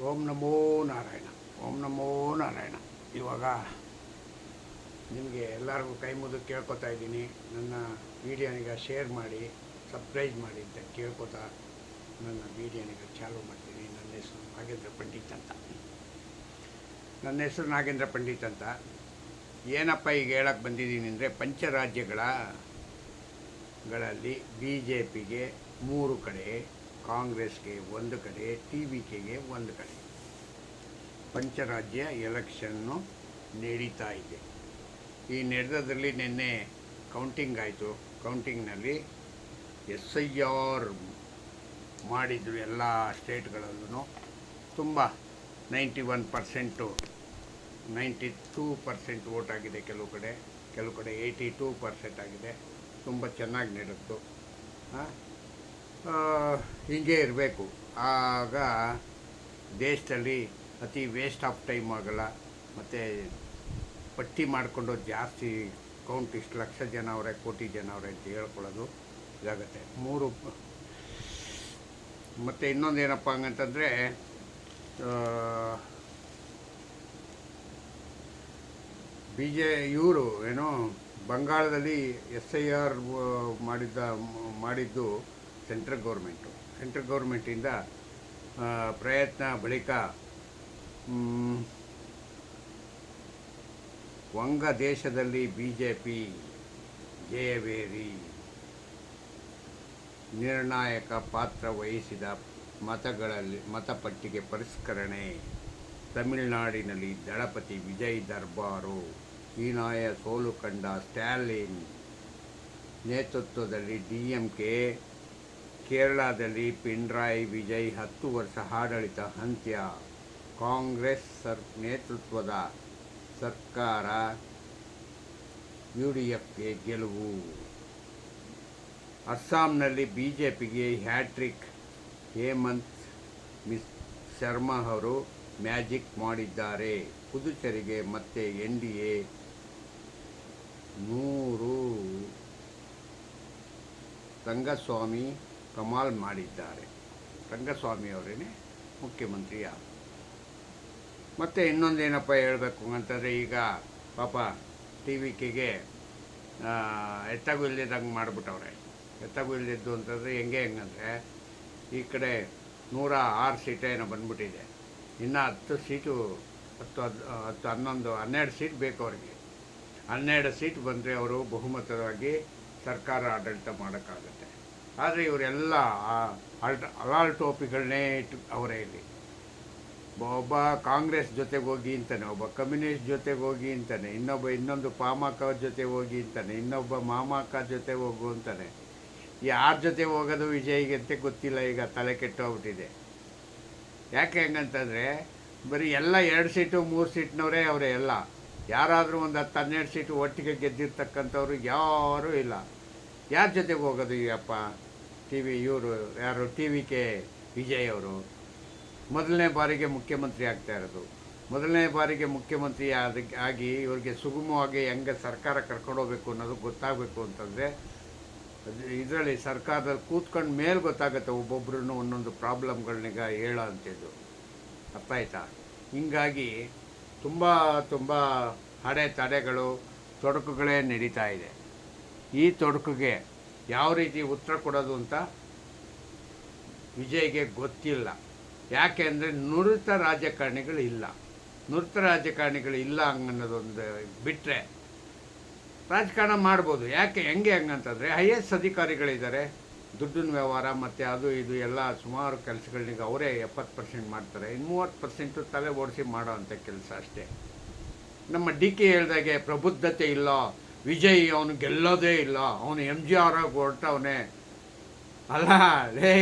ಓಂ ನಮೋ ನಾರಾಯಣ. ಓಂ ನಮೋ ನಾರಾಯಣ. ಇವಾಗ ನಿಮಗೆ ಎಲ್ಲರಿಗೂ ಕೈ ಮುಗಿದು ಕೇಳ್ಕೊತಾ ಇದ್ದೀನಿ, ನನ್ನ ವೀಡಿಯೋನಿಗೆ ಶೇರ್ ಮಾಡಿ, ಸಬ್ಸ್ಕ್ರೈಬ್ ಮಾಡಿ ಅಂತ ಕೇಳ್ಕೊತಾ ನನ್ನ ವೀಡಿಯೋನಿಗೆ ಚಾಲೂ ಮಾಡ್ತೀನಿ. ನನ್ನ ಹೆಸರು ನಾಗೇಂದ್ರ ಪಂಡಿತ್ ಅಂತ. ಏನಪ್ಪ ಈಗ ಹೇಳಕ್ಕೆ ಬಂದಿದ್ದೀನಿ ಅಂದರೆ, ಪಂಚರಾಜ್ಯಗಳಲ್ಲಿ ಬಿ ಜೆ ಪಿಗೆ 3 ಕಡೆ, ಕಾಂಗ್ರೆಸ್ಗೆ 1 ಕಡೆ, ಟಿ ವಿ ಕೆಗೆ 1 ಕಡೆ ಪಂಚರಾಜ್ಯ ಎಲೆಕ್ಷನ್ನು ನಡೀತಾ ಇದೆ. ಈ ನಡೆದದ್ರಲ್ಲಿ ನಿನ್ನೆ ಕೌಂಟಿಂಗ್ ಆಯಿತು. ಕೌಂಟಿಂಗ್ನಲ್ಲಿ SIR ಮಾಡಿದ್ರು ಎಲ್ಲ ಸ್ಟೇಟ್ಗಳಲ್ಲೂ. ತುಂಬ 91%, 92% ವೋಟ್ ಆಗಿದೆ. ಕೆಲವು ಕಡೆ 82% ಆಗಿದೆ. ತುಂಬ ಚೆನ್ನಾಗಿ ನಡೆಯಿತು. ಹೀಗೆ ಇರಬೇಕು, ಆಗ ದೇಶದಲ್ಲಿ ಅತಿ ವೇಸ್ಟ್ ಆಫ್ ಟೈಮ್ ಆಗಲ್ಲ. ಮತ್ತು ಪಟ್ಟಿ ಮಾಡಿಕೊಂಡು ಜಾಸ್ತಿ ಕೌಂಟ್ ಇಷ್ಟು ಲಕ್ಷ ಜನ ಅವರೇ, ಕೋಟಿ ಜನ ಅವರೇ ಅಂತ ಹೇಳ್ಕೊಳ್ಳೋದು ಇದಾಗುತ್ತೆ. ಮತ್ತು ಇನ್ನೊಂದೇನಪ್ಪ ಹಂಗಂತಂದರೆ, ಇವರು ಏನೋ ಬಂಗಾಳದಲ್ಲಿ SIR ಮಾಡಿದ್ದು ಸೆಂಟ್ರಲ್ ಗೌರ್ಮೆಂಟಿಂದ ಪ್ರಯತ್ನ ಬಳಿಕ ವಂಗ ದೇಶದಲ್ಲಿ BJP ಜಯವೇರಿ ನಿರ್ಣಾಯಕ ಪಾತ್ರ ವಹಿಸಿದ ಮತಪಟ್ಟಿಗೆ ಪರಿಷ್ಕರಣೆ. ತಮಿಳುನಾಡಿನಲ್ಲಿ ದಳಪತಿ ವಿಜಯ್ ದರ್ಬಾರು ಹೀನಾಯ ಸೋಲು ಕಂಡ ಸ್ಟ್ಯಾಲಿನ್ ನೇತೃತ್ವದಲ್ಲಿ DMK, ಕೇರಳದಲ್ಲಿ ಪಿಣರಾಯಿ ವಿಜಯ್ 10 ವರ್ಷ ಆಡಳಿತ ಅಂತ್ಯ. ಕಾಂಗ್ರೆಸ್ ನೇತೃತ್ವದ ಸರ್ಕಾರ UDFಗೆ ಗೆಲುವು. ಅಸ್ಸಾಂನಲ್ಲಿ BJPಗೆ ಹ್ಯಾಟ್ರಿಕ್. ಹೇಮಂತ್ ಶರ್ಮಾ ಅವರು ಮ್ಯಾಜಿಕ್ ಮಾಡಿದ್ದಾರೆ. ಪುದುಚೇರಿಗೆ ಮತ್ತೆ NDA 100. ರಂಗಸ್ವಾಮಿ ಕಮಾಲ್ ಮಾಡಿದ್ದಾರೆ. ರಂಗಸ್ವಾಮಿ ಅವರೇನೆ ಮುಖ್ಯಮಂತ್ರಿ. ಮತ್ತು ಇನ್ನೊಂದೇನಪ್ಪ ಹೇಳಬೇಕು ಅಂತಂದರೆ, ಈಗ ಪಾಪ TVKಗೆ ಎತ್ತಾಗೂ ಇಲ್ಲದಂಗೆ ಮಾಡಿಬಿಟ್ಟವ್ರೆ. ಎತ್ತಾಗೂ ಇಲ್ಲದಿದ್ದು ಅಂತಂದರೆ ಹೆಂಗಂದರೆ, ಈ ಕಡೆ 106 ಸೀಟೇನೋ ಬಂದ್ಬಿಟ್ಟಿದೆ. ಇನ್ನು 10 ಸೀಟು, 12 ಸೀಟ್ ಬೇಕು ಅವರಿಗೆ. 12 ಸೀಟ್ ಬಂದರೆ ಅವರು ಬಹುಮತವಾಗಿ ಸರ್ಕಾರ ಆಡಳಿತ ಮಾಡೋಕ್ಕಾಗತ್ತೆ. ಆದರೆ ಇವರೆಲ್ಲ ಅಲಾಲ್ ಟೋಪಿಗಳನ್ನೇ ಇಟ್ಟು ಅವರೇ ಇಲ್ಲಿ. ಒಬ್ಬ ಕಾಂಗ್ರೆಸ್ ಜೊತೆಗೆ ಹೋಗಿ ಅಂತಾನೆ, ಒಬ್ಬ ಕಮ್ಯುನಿಸ್ಟ್ ಜೊತೆಗೆ ಹೋಗಿ ಅಂತಾನೆ, ಇನ್ನೊಂದು ಪಾಮಕ ಜೊತೆ ಹೋಗಿ ಅಂತಾನೆ, ಇನ್ನೊಬ್ಬ ಮಾಮಕ ಜೊತೆ ಹೋಗು ಅಂತಾನೆ. ಯಾರ ಜೊತೆ ಹೋಗೋದು ವಿಜಯ್ಗೆ ಅಂತ ಗೊತ್ತಿಲ್ಲ. ಈಗ ತಲೆ ಕೆಟ್ಟೋಗ್ಬಿಟ್ಟಿದೆ. ಯಾಕೆ ಹೆಂಗಂತಂದರೆ, ಬರೀ ಎಲ್ಲ 2 ಸೀಟು 3 ಸೀಟ್ನವರೇ ಅವರೇ ಎಲ್ಲ. ಯಾರಾದರೂ ಒಂದು 10-12 ಸೀಟು ಒಟ್ಟಿಗೆ ಗೆದ್ದಿರ್ತಕ್ಕಂಥವ್ರು ಯಾರೂ ಇಲ್ಲ. ಯಾರ ಜೊತೆಗೆ ಹೋಗೋದು ಈಗಪ್ಪ? ಇವರು ಯಾರು, TVK ವಿಜಯ್ ಅವರು ಮೊದಲನೇ ಬಾರಿಗೆ ಮುಖ್ಯಮಂತ್ರಿ ಆಗ್ತಾ ಇರೋದು. ಮೊದಲನೇ ಬಾರಿಗೆ ಮುಖ್ಯಮಂತ್ರಿ ಆಗಿ ಇವ್ರಿಗೆ ಸುಗಮವಾಗಿ ಹೆಂಗೆ ಸರ್ಕಾರ ಕರ್ಕೊಂಡೋಗ್ಬೇಕು ಅನ್ನೋದು ಗೊತ್ತಾಗಬೇಕು ಅಂತಂದರೆ, ಇದರಲ್ಲಿ ಸರ್ಕಾರದಲ್ಲಿ ಕೂತ್ಕೊಂಡು ಮೇಲೆ ಗೊತ್ತಾಗುತ್ತೆ ಒಬ್ಬೊಬ್ರು ಒಂದೊಂದು ಪ್ರಾಬ್ಲಮ್ಗಳನ್ನೀಗ ಹೇಳೋ ಅಂಥದ್ದು. ಅರ್ಥ ಆಯ್ತಾ? ಹೀಗಾಗಿ ತುಂಬ ತಡೆಗಳು, ತೊಡಕುಗಳೇ ನಡೀತಾ ಇದೆ. ಈ ತೊಡಕಿಗೆ ಯಾವ ರೀತಿ ಉತ್ತರ ಕೊಡೋದು ಅಂತ ವಿಜಯ್ಗೆ ಗೊತ್ತಿಲ್ಲ. ಯಾಕೆ ಅಂದರೆ ನುರಿತ ರಾಜಕಾರಣಿಗಳು ಇಲ್ಲ ಅನ್ನೋದೊಂದು ಬಿಟ್ಟರೆ ರಾಜಕಾರಣ ಮಾಡ್ಬೋದು. ಹೆಂಗೆ ಹಂಗಂತಂದರೆ, IAS ಅಧಿಕಾರಿಗಳಿದ್ದಾರೆ, ದುಡ್ಡಿನ ವ್ಯವಹಾರ ಮತ್ತು ಅದು ಇದು ಎಲ್ಲ ಸುಮಾರು ಕೆಲಸಗಳನ್ನೀಗ ಅವರೇ 70% ಮಾಡ್ತಾರೆ. ಇನ್ನು 30% ತಲೆ ಓಡಿಸಿ ಮಾಡೋ ಅಂಥ ಕೆಲಸ ಅಷ್ಟೇ. ನಮ್ಮ DK ಹೇಳ್ದಾಗೆ ಪ್ರಬುದ್ಧತೆ ಇಲ್ಲ, ವಿಜಯ್ ಅವನು ಗೆಲ್ಲೋದೇ ಇಲ್ಲ, ಅವನು MGR ಆಗಿ ಹೊರಟವನೇ ಅಲ್ಲ.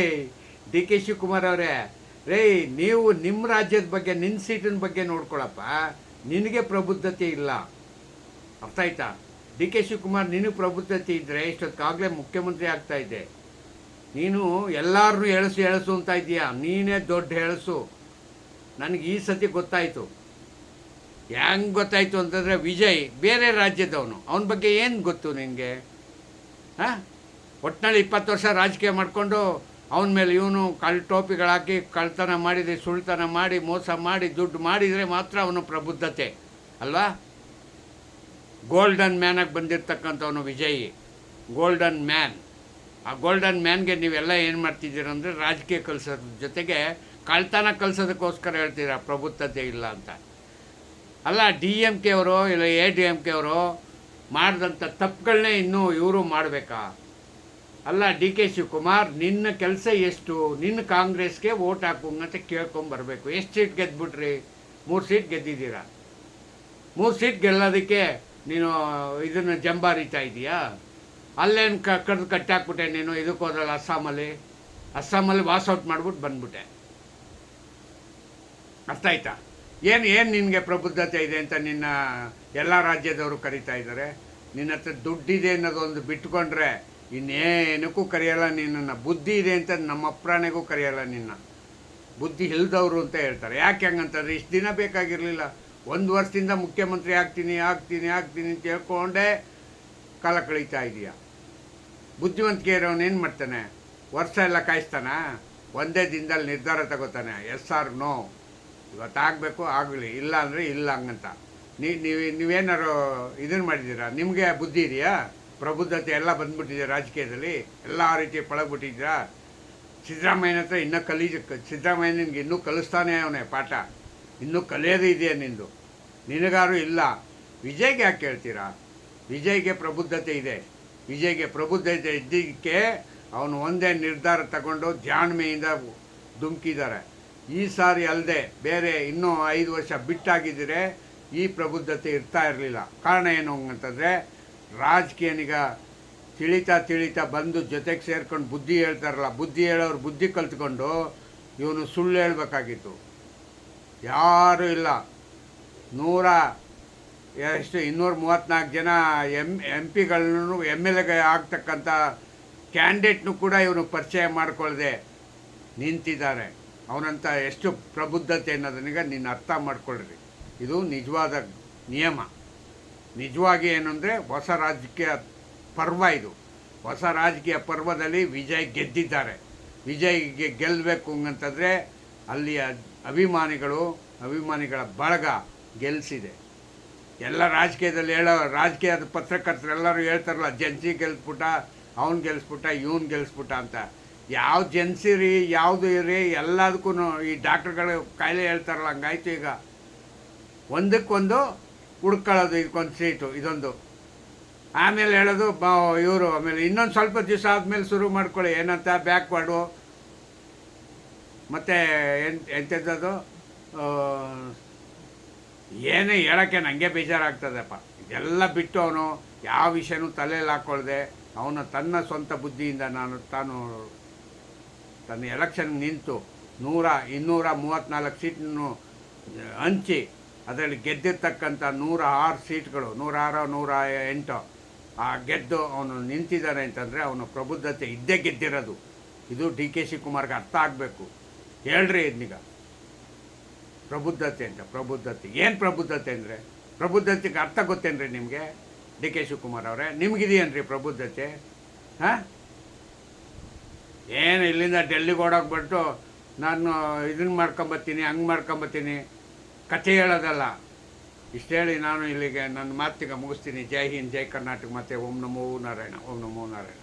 DK ಶಿವಕುಮಾರ್ ಅವರೇ, ನೀವು ನಿಮ್ಮ ರಾಜ್ಯದ ಬಗ್ಗೆ, ನಿನ್ನ ಸೀಟಿನ ಬಗ್ಗೆ ನೋಡ್ಕೊಳಪ್ಪ. ನಿನಗೆ ಪ್ರಬುದ್ಧತೆ ಇಲ್ಲ. ಅರ್ಥ ಆಯ್ತಾ? DK ಶಿವಕುಮಾರ್, ನಿನಗೆ ಪ್ರಬುದ್ಧತೆ ಇದ್ದರೆ ಇಷ್ಟೊತ್ತಾಗಲೇ ಮುಖ್ಯಮಂತ್ರಿ ಆಗ್ತಾಯಿದ್ದೆ. ನೀನು ಎಲ್ಲರನ್ನೂ ಎಳಸು ಅಂತ ಇದೆಯಾ? ನೀನೇ ದೊಡ್ಡ ಎಳಸು. ನನಗೆ ಈ ಸತಿ ಗೊತ್ತಾಯಿತು. ಹೆಂಗೆ ಗೊತ್ತಾಯಿತು ಅಂತಂದರೆ, ವಿಜಯ್ ಬೇರೆ ರಾಜ್ಯದವನು, ಅವನ ಬಗ್ಗೆ ಏನು ಗೊತ್ತು ನಿನಗೆ? ಒಟ್ಟಿನಲ್ಲಿ 20 ವರ್ಷ ರಾಜಕೀಯ ಮಾಡಿಕೊಂಡು ಅವನ ಮೇಲೆ ಇವನು ಟೋಪಿಗಳಾಕಿ ಕಳ್ತನ ಮಾಡಿದರೆ, ಸುಳ್ತನ ಮಾಡಿ, ಮೋಸ ಮಾಡಿ, ದುಡ್ಡು ಮಾಡಿದರೆ ಮಾತ್ರ ಅವನು ಪ್ರಬುದ್ಧತೆ ಅಲ್ವಾ? ಗೋಲ್ಡನ್ ಮ್ಯಾನಾಗಿ ಬಂದಿರತಕ್ಕಂಥವನು ವಿಜಯ್, ಗೋಲ್ಡನ್ ಮ್ಯಾನ್. ಆ ಗೋಲ್ಡನ್ ಮ್ಯಾನ್ಗೆ ನೀವೆಲ್ಲ ಏನು ಮಾಡ್ತಿದ್ದೀರಂದರೆ ರಾಜಕೀಯ ಕಲಿಸೋದ್ರ ಜೊತೆಗೆ ಕಳ್ತನ ಕಲಿಸೋದಕ್ಕೋಸ್ಕರ ಹೇಳ್ತೀರಾ ಪ್ರಬುದ್ಧತೆ ಇಲ್ಲ ಅಂತ. ಅಲ್ಲ, DMK ಅವರು ಇಲ್ಲ ADMK ಅವರು ಮಾಡಿದಂಥ ತಪ್ಪುಗಳನ್ನೇ ಇನ್ನೂ ಇವರು ಮಾಡಬೇಕಾ? ಅಲ್ಲ, DK ಶಿವಕುಮಾರ್, ನಿನ್ನ ಕೆಲಸ ಎಷ್ಟು? ನಿನ್ನ ಕಾಂಗ್ರೆಸ್ಗೆ ವೋಟ್ ಹಾಕುವಂತ ಕೇಳ್ಕೊಂಬರ್ಬೇಕು. ಎಷ್ಟು ಸೀಟ್ ಗೆದ್ಬಿಟ್ರಿ? 3 ಸೀಟ್ ಗೆದ್ದಿದ್ದೀರಾ. 3 ಸೀಟ್ ಗೆಲ್ಲೋದಕ್ಕೆ ನೀನು ಇದನ್ನು ಜಂಬಾರಿತಾ ಇದೆಯಾ? ಅಲ್ಲೇನು ಕಡ್ದು ಕಟ್ಟಾಕ್ಬಿಟ್ಟೆ ನೀನು. ಇದಕ್ಕೆ ಹೋದಲ್ಲ ಅಸ್ಸಾಮಲ್ಲಿ ವಾಸೌಟ್ ಮಾಡಿಬಿಟ್ಟು ಬಂದ್ಬಿಟ್ಟೆ. ಅರ್ಥ ಆಯ್ತಾ? ಏನು ನಿನಗೆ ಪ್ರಬುದ್ಧತೆ ಇದೆ ಅಂತ ನಿನ್ನ ಎಲ್ಲ ರಾಜ್ಯದವರು ಕರೀತಾ ಇದ್ದಾರೆ. ನಿನ್ನ ಹತ್ರ ದುಡ್ಡಿದೆ ಅನ್ನೋದೊಂದು ಬಿಟ್ಕೊಂಡ್ರೆ ಇನ್ನೇನಕ್ಕೂ ಕರೆಯಲ್ಲ ನಿನ್ನನ್ನು. ಬುದ್ಧಿ ಇದೆ ಅಂತ ನಮ್ಮ ಅಪ್ರಾಣೆಗೂ ಕರೆಯಲ್ಲ ನಿನ್ನ. ಬುದ್ಧಿ ಇಲ್ದವರು ಅಂತ ಹೇಳ್ತಾರೆ. ಯಾಕೆ ಹಂಗಂತಂದರೆ ಇಷ್ಟು ದಿನ ಬೇಕಾಗಿರಲಿಲ್ಲ. 1 ವರ್ಷದಿಂದ ಮುಖ್ಯಮಂತ್ರಿ ಆಗ್ತೀನಿ ಅಂತ ಹೇಳ್ಕೊಂಡೇ ಕಾಲ ಕಳೀತಾ ಇದೆಯಾ? ಬುದ್ಧಿವಂತಿಕೆ ಇರೋನು ಏನು ಮಾಡ್ತಾನೆ? ವರ್ಷ ಎಲ್ಲ ಕಾಯಿಸ್ತಾನ? ಒಂದೇ ದಿನದಲ್ಲಿ ನಿರ್ಧಾರ ತಗೋತಾನೆ. ಎಸ್ ಆರ್ ನೋ, ಇವತ್ತಾಗಬೇಕು ಆಗಲಿ, ಇಲ್ಲ ಅಂದರೆ ಇಲ್ಲ ಹಂಗಂತ. ನೀವೇನಾರು ಇದನ್ನು ಮಾಡಿದ್ದೀರಾ? ನಿಮಗೆ ಬುದ್ಧಿ ಇದೆಯಾ? ಪ್ರಬುದ್ಧತೆ ಎಲ್ಲ ಬಂದ್ಬಿಟ್ಟಿದೆ ರಾಜಕೀಯದಲ್ಲಿ, ಎಲ್ಲ ರೀತಿ ಪಳಗ್ಬಿಟ್ಟಿದ್ದೀರಾ. ಸಿದ್ದರಾಮಯ್ಯನ ಹತ್ರ ಇನ್ನೂ ಸಿದ್ದರಾಮಯ್ಯ ನಿನ್ಗೆ ಇನ್ನೂ ಕಲಿಸ್ತಾನೆ ಅವನೇ ಪಾಠ. ಇನ್ನೂ ಕಲಿಯೋದು ಇದೆಯಾ ನಿಂದು? ನಿನಗಾರು ಇಲ್ಲ. ವಿಜಯ್ಗೆ ಯಾಕೆ ಹೇಳ್ತೀರಾ? ವಿಜಯ್ಗೆ ಪ್ರಬುದ್ಧತೆ ಇದೆ. ವಿಜಯ್ಗೆ ಪ್ರಬುದ್ಧತೆ ಇದ್ದಕ್ಕೆ ಅವನು ಒಂದೇ ನಿರ್ಧಾರ ತಗೊಂಡು ಜಾಣ್ಮೆಯಿಂದ ಧುಮುಕಿದ್ದಾರೆ. ಈ ಸಾರಿ ಅಲ್ಲದೆ ಬೇರೆ ಇನ್ನೂ 5 ವರ್ಷ ಬಿಟ್ಟಾಗಿದ್ದರೆ ಈ ಪ್ರಬುದ್ಧತೆ ಇರ್ತಾ ಇರಲಿಲ್ಲ. ಕಾರಣ ಏನು ಅಂತಂದರೆ, ರಾಜಕೀಯನಿಗ ತಿಳಿತಾ ಬಂದು ಜೊತೆಗೆ ಸೇರ್ಕೊಂಡು ಬುದ್ಧಿ ಹೇಳ್ತಾರಲ್ಲ, ಬುದ್ಧಿ ಹೇಳೋರು ಬುದ್ಧಿ ಕಲ್ತ್ಕೊಂಡು ಇವನು ಸುಳ್ಳು ಹೇಳಬೇಕಾಗಿತ್ತು. ಯಾರೂ ಇಲ್ಲ. 234 ಜನ MP ಗಳನ್ನು MLA ಆಗ್ತಕ್ಕಂಥ ಕ್ಯಾಂಡಿಡೇಟ್ನು ಕೂಡ ಇವನು ಪರಿಚಯ ಮಾಡಿಕೊಳ್ಳದೆ ನಿಂತಿದ್ದಾರೆ. ಅವನಂತ ಎಷ್ಟು ಪ್ರಬುದ್ಧತೆ ಅನ್ನೋದನ್ನೀಗ ನೀನು ಅರ್ಥ ಮಾಡ್ಕೊಳ್ರಿ. ಇದು ನಿಜವಾದ ನಿಯಮ. ನಿಜವಾಗಿ ಏನಂದರೆ ಹೊಸ ರಾಜಕೀಯ ಪರ್ವ ಇದು. ಹೊಸ ರಾಜಕೀಯ ಪರ್ವದಲ್ಲಿ ವಿಜಯ್ ಗೆದ್ದಿದ್ದಾರೆ. ವಿಜಯ್ಗೆ ಗೆಲ್ಲಬೇಕು ಅಂತಂದರೆ ಅಲ್ಲಿಯ ಅಭಿಮಾನಿಗಳ ಬಳಗ ಗೆಲ್ಲಿಸಿದೆ. ಎಲ್ಲ ರಾಜಕೀಯದಲ್ಲಿ ರಾಜಕೀಯದ ಪತ್ರಕರ್ತರೆಲ್ಲರೂ ಹೇಳ್ತಾರಲ್ಲ, ಜನ್ಸಿ ಗೆಲ್ಲಿಸ್ಬಿಟ್ಟ, ಅವ್ನು ಗೆಲ್ಲಿಸ್ಬಿಟ್ಟ, ಇವನು ಗೆಲ್ಲಿಸ್ಬಿಟ್ಟ ಅಂತ. ಯಾವ ಜನ್ಸಿ ರೀ, ಯಾವುದು ರೀ, ಎಲ್ಲದಕ್ಕೂ ಈ ಡಾಕ್ಟ್ರುಗಳು ಕಾಯಿಲೆ ಹೇಳ್ತಾರಲ್ಲ, ಹಂಗಾಯ್ತು. ಈಗ ಒಂದಕ್ಕೊಂದು ಹುಡ್ಕೊಳ್ಳೋದು, ಇದಕ್ಕೊಂದು ಸೀಟು, ಇದೊಂದು. ಆಮೇಲೆ ಹೇಳೋದು ಇವರು. ಆಮೇಲೆ ಇನ್ನೊಂದು ಸ್ವಲ್ಪ ದಿವಸ ಆದಮೇಲೆ ಶುರು ಮಾಡ್ಕೊಳ್ಳಿ, ಏನಂತ ಬ್ಯಾಕ್ವರ್ಡು ಮತ್ತು ಎಂಥದ್ದು ಏನೇ ಹೇಳೋಕ್ಕೆ ನನಗೆ ಬೇಜಾರಾಗ್ತದೆಪ್ಪ. ಇದೆಲ್ಲ ಬಿಟ್ಟು ಅವನು ಯಾವ ವಿಷಯನೂ ತಲೆಯಲ್ಲಿ ಹಾಕ್ಕೊಳ್ದೆ ಅವನು ತನ್ನ ಸ್ವಂತ ಬುದ್ಧಿಯಿಂದ ತಾನು ತನ್ನ ಎಲೆಕ್ಷನ್ಗೆ ನಿಂತು 234 ಸೀಟನ್ನು ಹಂಚಿ ಅದರಲ್ಲಿ ಗೆದ್ದಿರ್ತಕ್ಕಂಥ 106 ಸೀಟ್ಗಳು, 106 108 ಗೆದ್ದು ಅವನು ನಿಂತಿದ್ದಾನೆ ಅಂತಂದರೆ ಅವನು ಪ್ರಬುದ್ಧತೆ ಇದ್ದೇ ಗೆದ್ದಿರೋದು. ಇದು DK ಶಿವಕುಮಾರ್ಗೆ ಅರ್ಥ ಆಗಬೇಕು. ಹೇಳ್ರಿ ಇದನ್ನೀಗ ಪ್ರಬುದ್ಧತೆ ಅಂತ. ಪ್ರಬುದ್ಧತೆ ಏನು? ಪ್ರಬುದ್ಧತೆ ಅಂದರೆ ಪ್ರಬುದ್ಧತೆಗೆ ಅರ್ಥ ಗೊತ್ತೇನ್ರಿ ನಿಮಗೆ? DK ಶಿವಕುಮಾರ್ ಅವರೇ, ನಿಮಗಿದೆಯೇನ್ರಿ ಪ್ರಬುದ್ಧತೆ? ಹಾಂ, ಏನು ಇಲ್ಲಿಂದ ಡೆಲ್ಲಿಗೆ ಓಡೋಗ್ಬಿಟ್ಟು ನಾನು ಇದನ್ನು ಮಾಡ್ಕೊಂಬತ್ತೀನಿ, ಹಂಗೆ ಮಾಡ್ಕೊಂಬತ್ತೀನಿ ಕಥೆ ಹೇಳೋದಲ್ಲ. ಇಷ್ಟು ಹೇಳಿ ನಾನು ಇಲ್ಲಿಗೆ ನನ್ನ ಮಾತಿಗೆ ಮುಗಿಸ್ತೀನಿ. ಜೈ ಹಿಂದ್, ಜೈ ಕರ್ನಾಟಕ. ಮತ್ತು ಓಂ ನಮೋ ನಾರಾಯಣ, ಓಂ ನಮೋ ನಾರಾಯಣ.